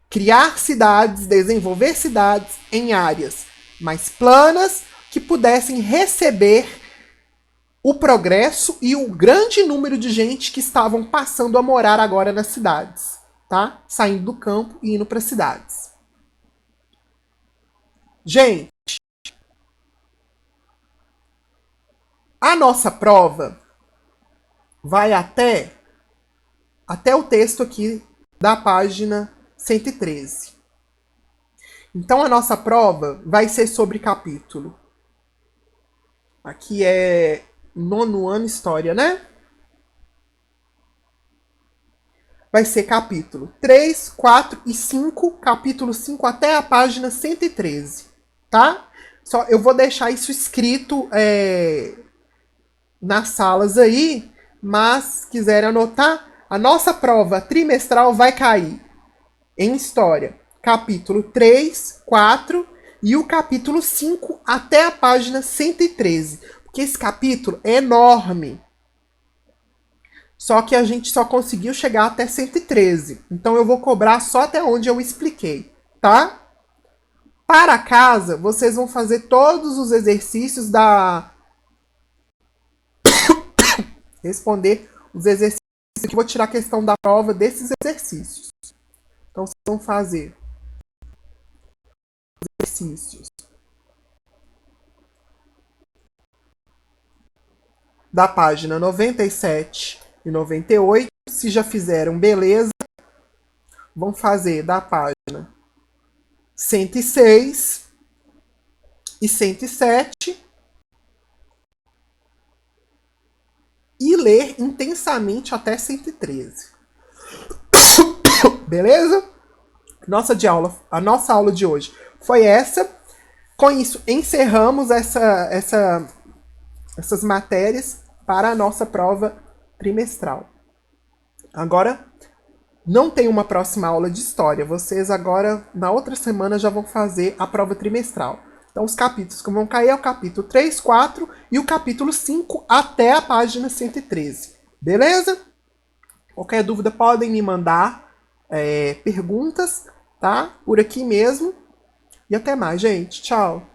Criar cidades, desenvolver cidades em áreas mais planas que pudessem receber o progresso e o grande número de gente que estavam passando a morar agora nas cidades, tá? Saindo do campo e indo para as cidades. Gente, a nossa prova vai até o texto aqui da página 113. Então a nossa prova vai ser sobre capítulo. Aqui é 9º ano História, né? Vai ser capítulo 3, 4 e 5, capítulo 5 até a página 113, tá? Só eu vou deixar isso escrito nas salas aí, mas se quiserem anotar, a nossa prova trimestral vai cair em História, capítulo 3, 4 e o capítulo 5 até a página 113, porque esse capítulo é enorme. Só que a gente só conseguiu chegar até 113. Então eu vou cobrar só até onde eu expliquei, tá? Para casa, vocês vão fazer todos os exercícios responder os exercícios que eu vou tirar a questão da prova desses exercícios. Então vocês vão fazer exercícios da página 97 e 98. Se já fizeram, beleza. Vão fazer da página 106 e 107. E ler intensamente até 113. Beleza? A nossa aula de hoje foi essa. Com isso, encerramos essas matérias para a nossa prova trimestral. Agora, não tem uma próxima aula de história. Vocês agora, na outra semana, já vão fazer a prova trimestral. Então, os capítulos que vão cair é o capítulo 3, 4 e o capítulo 5 até a página 113. Beleza? Qualquer dúvida podem me mandar perguntas, tá? Por aqui mesmo. E até mais, gente. Tchau.